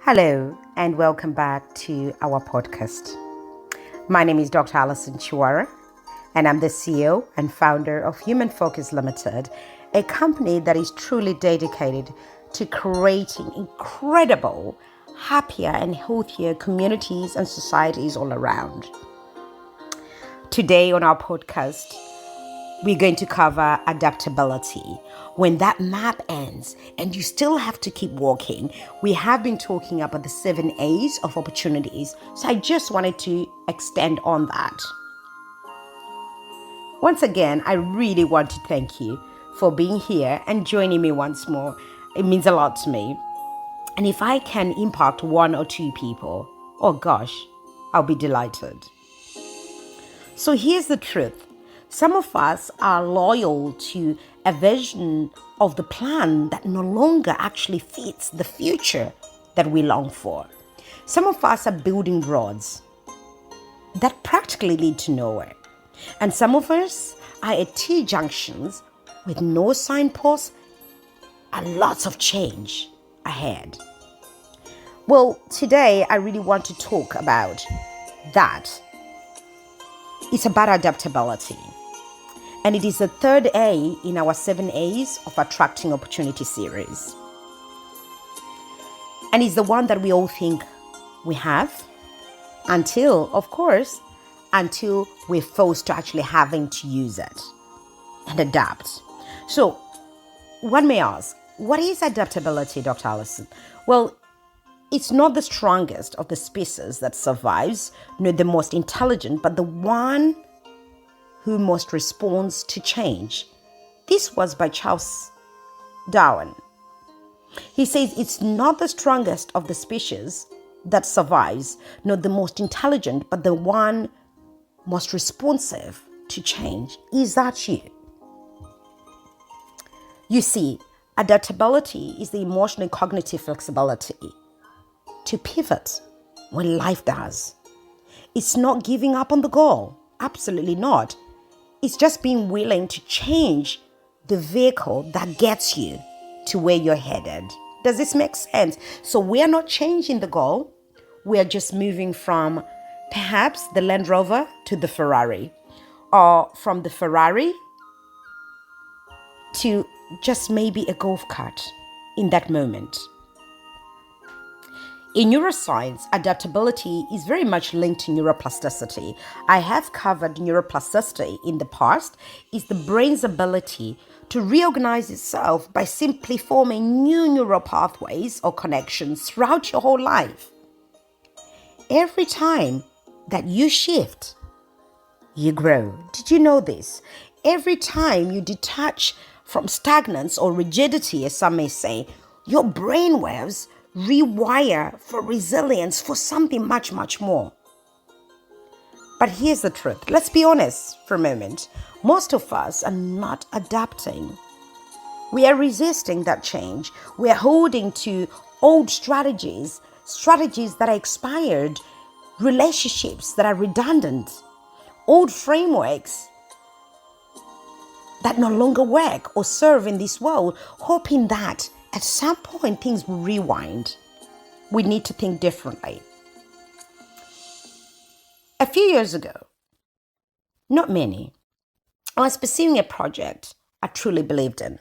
Hello, and welcome back to our podcast. My name is Dr. Alison Chueira, and I'm the CEO and founder of Human Focus Limited, a company that is truly dedicated to creating incredible, happier, and healthier communities and societies all around. Today on our podcast, we're going to cover adaptability. When that map ends and you still have to keep walking, we have been talking about the 7 A's of opportunities. So I just wanted to extend on that. Once again, I really want to thank you for being here and joining me once more. It means a lot to me. And if I can impact 1 or 2 people, oh gosh, I'll be delighted. So here's the truth. Some of us are loyal to a version of the plan that no longer actually fits the future that we long for. Some of us are building roads that practically lead to nowhere. And some of us are at T-junctions with no signposts and lots of change ahead. Well, today I really want to talk about that. It's about adaptability. And it is the 3rd A in our 7 A's of Attracting Opportunity series. And it's the one that we all think we have until we're forced to actually having to use it and adapt. So one may ask, what is adaptability, Dr. Alison? Well, it's not the strongest of the species that survives, nor the most intelligent, but the one who most responds to change. This was by Charles Darwin. He says it's not the strongest of the species that survives, nor the most intelligent, but the one most responsive to change. Is that you? You see, adaptability is the emotional and cognitive flexibility to pivot when life does. It's not giving up on the goal. Absolutely not. It's just being willing to change the vehicle that gets you to where you're headed. Does this make sense? So we are not changing the goal. We are just moving from perhaps the Land Rover to the Ferrari, or from the Ferrari to just maybe a golf cart in that moment. In neuroscience, adaptability is very much linked to neuroplasticity. I have covered neuroplasticity in the past. It's the brain's ability to reorganize itself by simply forming new neural pathways or connections throughout your whole life. Every time that you shift, you grow. Did you know this? Every time you detach from stagnance or rigidity, as some may say, your brain waves rewire for resilience, for something much, much more. But here's the truth. Let's be honest for a moment. Most of us are not adapting. We are resisting that change. We are holding to old strategies that are expired, relationships that are redundant, old frameworks that no longer work or serve in this world, hoping that at some point things will rewind. We need to think differently. A few years ago, not many, I was pursuing a project I truly believed in.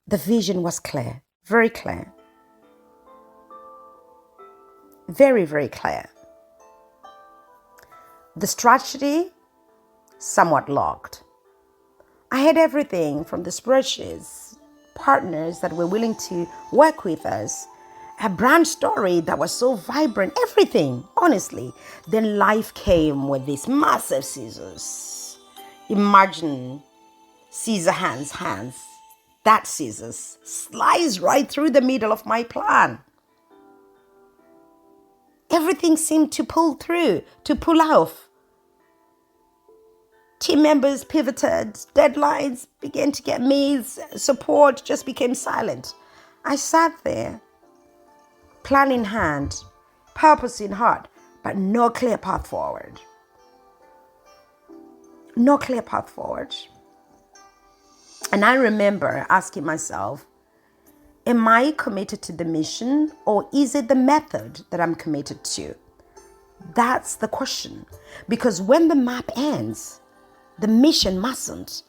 The vision was clear, very clear. Very, very clear. The strategy, somewhat locked. I had everything from the spreadsheets, partners that were willing to work with us, a brand story that was so vibrant, everything, honestly. Then life came with these massive scissors. Imagine scissor hands, that scissors sliced right through the middle of my plan. Everything seemed to pull off. Team members pivoted, deadlines began to get missed, support just became silent. I sat there, plan in hand, purpose in heart, but no clear path forward. No clear path forward. And I remember asking myself, Am I committed to the mission, or is it the method that I'm committed to? That's the question. Because when the map ends, the mission mustn't.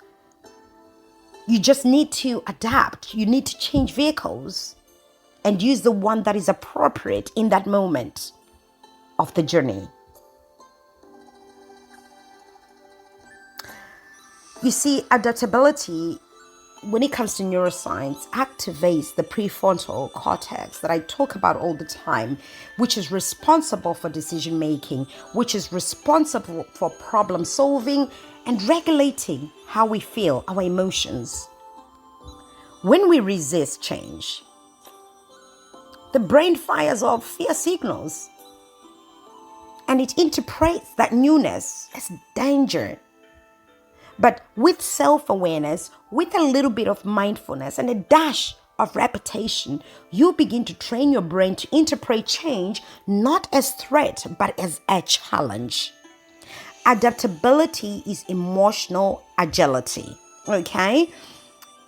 You just need to adapt. You need to change vehicles and use the one that is appropriate in that moment of the journey. You see, adaptability, when it comes to neuroscience, activates the prefrontal cortex that I talk about all the time, which is responsible for decision making, which is responsible for problem solving and regulating how we feel, our emotions. When we resist change, the brain fires off fear signals and it interprets that newness as danger. But with self-awareness, with a little bit of mindfulness and a dash of repetition, you begin to train your brain to interpret change not as threat, but as a challenge. Adaptability is emotional agility, okay?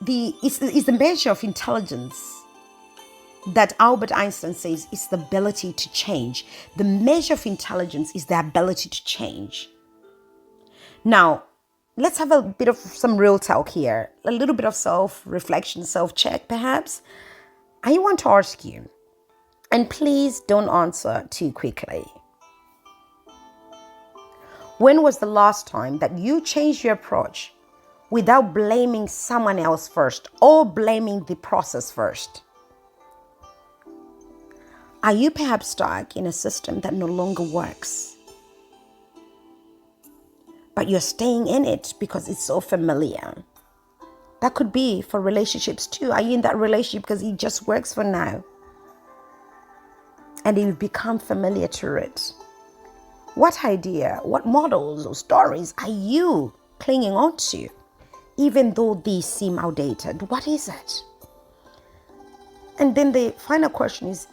It's the measure of intelligence that Albert Einstein says is the ability to change. The measure of intelligence is the ability to change. Now, let's have a bit of some real talk here, a little bit of self-reflection, self-check perhaps. I want to ask you, and please don't answer too quickly. When was the last time that you changed your approach without blaming someone else first or blaming the process first? Are you perhaps stuck in a system that no longer works? But you're staying in it because it's so familiar. That could be for relationships too. Are you in that relationship because it just works for now? And you've become familiar to it. What idea, what models or stories are you clinging on to? Even though these seem outdated, what is it? And then the final question is,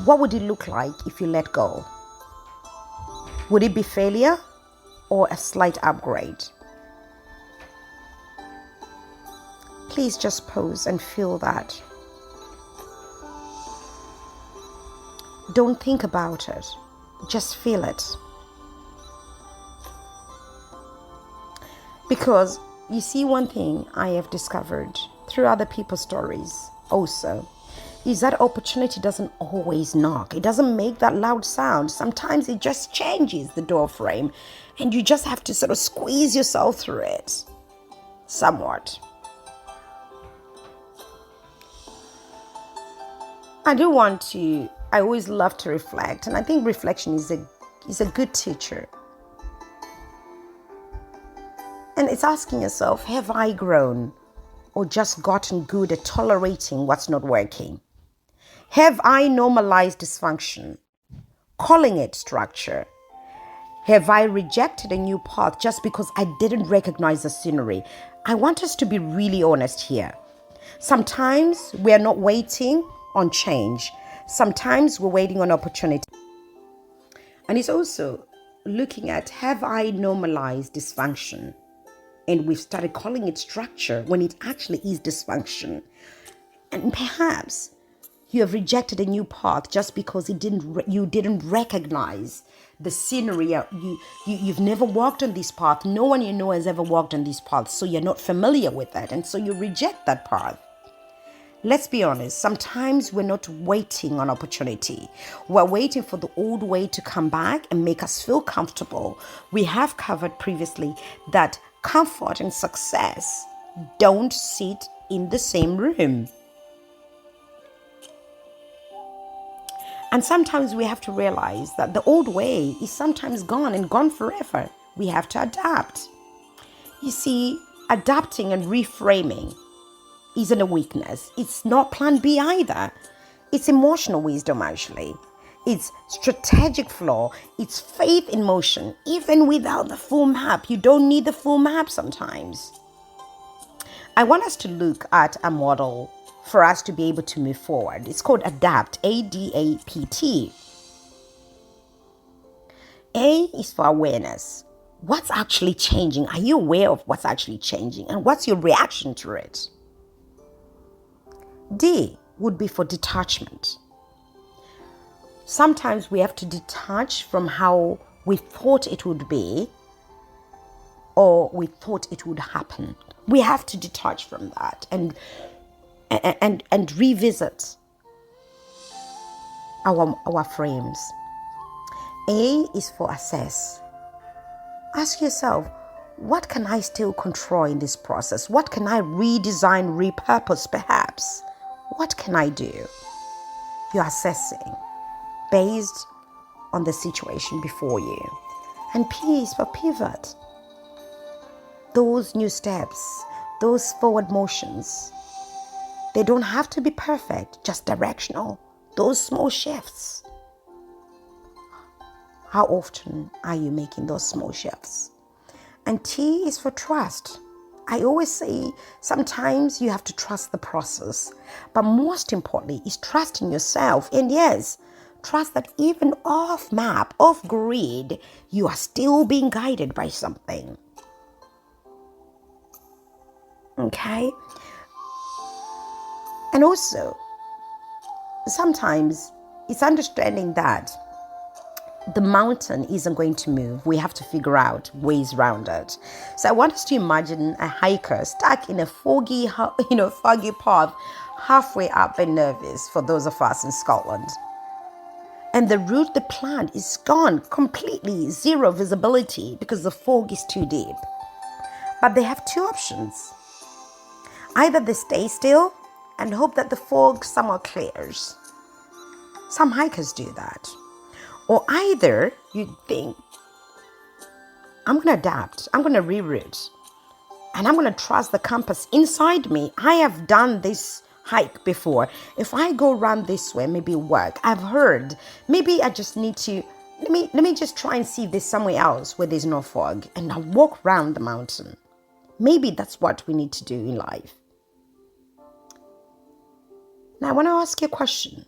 what would it look like if you let go? Would it be failure or a slight upgrade? Please just pause and feel that. Don't think about it. Just feel it. Because you see, one thing I have discovered through other people's stories also is that opportunity doesn't always knock. It doesn't make that loud sound. Sometimes it just changes the door frame and you just have to sort of squeeze yourself through it somewhat. I always love to reflect, and I think reflection is a good teacher. And it's asking yourself, have I grown or just gotten good at tolerating what's not working? Have I normalized dysfunction, calling it structure? Have I rejected a new path just because I didn't recognize the scenery? I want us to be really honest here. Sometimes we are not waiting on change. Sometimes we're waiting on opportunity. And it's also looking at, have I normalized dysfunction? And we've started calling it structure when it actually is dysfunction. And perhaps you have rejected a new path just because you didn't recognize the scenery. You've never walked on this path. No one you know has ever walked on this path. So you're not familiar with that. And so you reject that path. Let's be honest, sometimes we're not waiting on opportunity. We're waiting for the old way to come back and make us feel comfortable. We have covered previously that comfort and success don't sit in the same room. And sometimes we have to realize that the old way is sometimes gone and gone forever. We have to adapt. You see, adapting and reframing isn't a weakness. It's not plan B either. It's emotional wisdom, actually. It's strategic flow. It's faith in motion. Even without the full map, you don't need the full map sometimes. I want us to look at a model for us to be able to move forward. It's called ADAPT, ADAPT. A is for awareness. What's actually changing? Are you aware of what's actually changing? And what's your reaction to it? D would be for detachment. Sometimes we have to detach from how we thought it would be or we thought it would happen. We have to detach from that and revisit our frames. A is for assess. Ask yourself, what can I still control in this process? What can I redesign, repurpose perhaps? What can I do? You're assessing based on the situation before you. And P is for pivot. Those new steps, those forward motions, they don't have to be perfect, just directional. Those small shifts. How often are you making those small shifts? And T is for trust. I always say sometimes you have to trust the process, but most importantly is trusting yourself. And yes, trust that even off map, off grid, you are still being guided by something. Okay? And also, sometimes it's understanding that the mountain isn't going to move. We have to figure out ways around it. So I want us to imagine a hiker stuck in a foggy path halfway up and nervous for those of us in Scotland. And the route they planned is gone, completely zero visibility because the fog is too deep. But they have two options. Either they stay still and hope that the fog somewhat clears. Some hikers do that. Or either you think, I'm going to adapt, I'm going to reroute, and I'm going to trust the compass inside me. I have done this hike before. If I go around this way, maybe it'll work. I've heard, maybe I just need to, let me just try and see if there's somewhere else where there's no fog, and I'll walk around the mountain. Maybe that's what we need to do in life. Now, I want to ask you a question.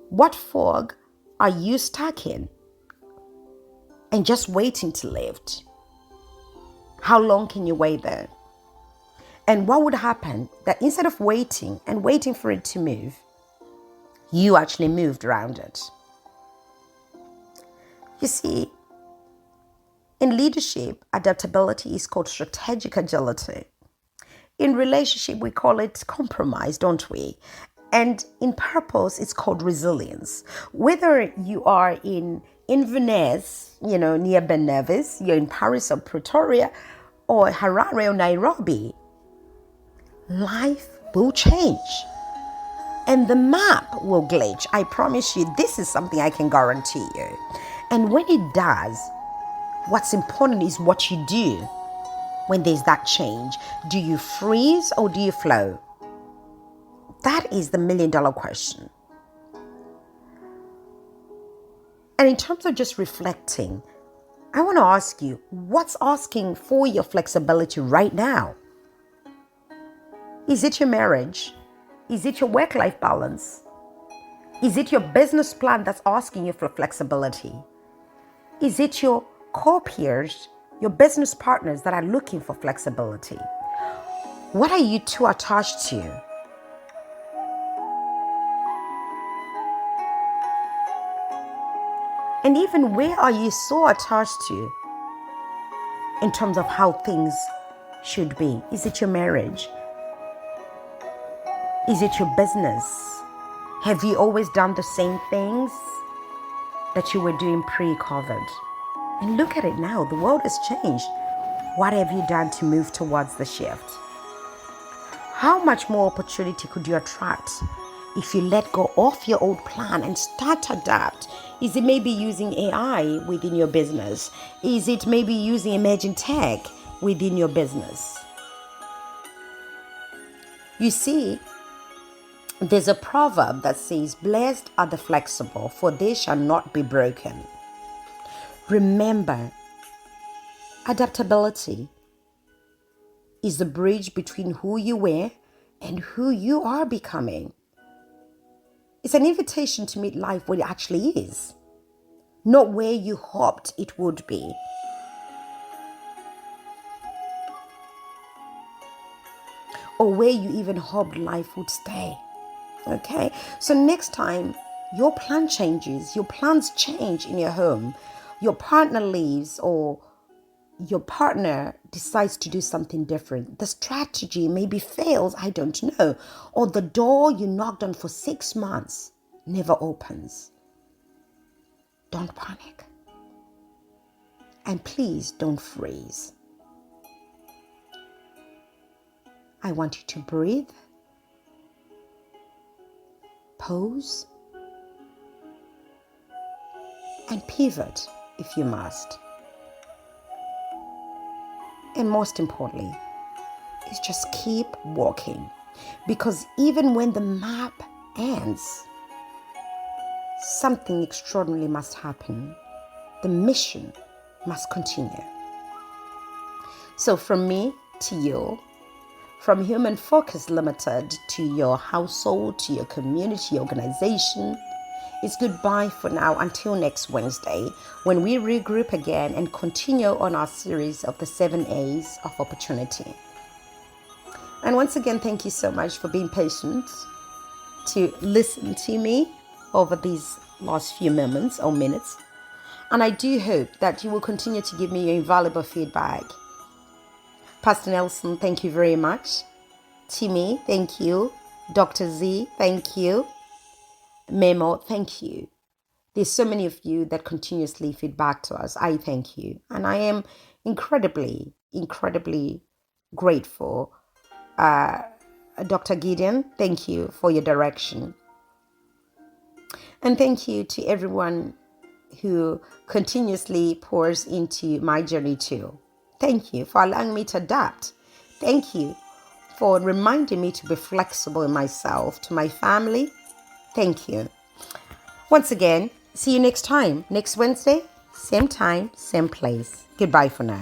What fog are you stuck in and just waiting to lift? How long can you wait there? And what would happen that instead of waiting and waiting for it to move, you actually moved around it? You see, in leadership, adaptability is called strategic agility. In relationship, we call it compromise, don't we? And in purpose, it's called resilience. Whether you are in Inverness, near Ben Nevis, you're in Paris or Pretoria, or Harare or Nairobi, life will change. And the map will glitch. I promise you, this is something I can guarantee you. And when it does, what's important is what you do when there's that change. Do you freeze or do you flow? That is the million-dollar question. And in terms of just reflecting, I want to ask you, what's asking for your flexibility right now? Is it your marriage? Is it your work-life balance? Is it your business plan that's asking you for flexibility? Is it your co-peers, your business partners that are looking for flexibility? What are you too attached to? And even where are you so attached to in terms of how things should be? Is it your marriage? Is it your business? Have you always done the same things that you were doing pre-COVID? And look at it now, the world has changed. What have you done to move towards the shift? How much more opportunity could you attract if you let go of your old plan and start to adapt? Is it maybe using AI within your business? Is it maybe using emerging tech within your business? You see, there's a proverb that says, "Blessed are the flexible, for they shall not be broken." Remember, adaptability is the bridge between who you were and who you are becoming. It's an invitation to meet life where it actually is, not where you hoped it would be. or where you even hoped life would stay. Okay, so next time your plan changes, your plans change in your home, your partner leaves, or your partner decides to do something different, the strategy maybe fails, I don't know, or the door you knocked on for 6 months never opens. Don't panic. And please don't freeze. I want you to breathe, pause, and pivot if you must. And most importantly, is just keep walking. Because even when the map ends, something extraordinary must happen. The mission must continue. So from me to you, from Human Focus Limited to your household, to your community, organization, it's goodbye for now until next Wednesday when we regroup again and continue on our series of the 7 A's of opportunity. And once again, thank you so much for being patient to listen to me over these last few moments or minutes. And I do hope that you will continue to give me your invaluable feedback. Pastor Nelson, thank you very much. Timmy, thank you. Dr. Z, thank you. Memo, thank you. There's so many of you that continuously feedback to us. I thank you. And I am incredibly grateful. Dr. Gideon, thank you for your direction. And thank you to everyone who continuously pours into my journey too. Thank you for allowing me to adapt. Thank you for reminding me to be flexible in myself, to my family. Thank you. Once again, see you next time, next Wednesday, same time, same place. Goodbye for now.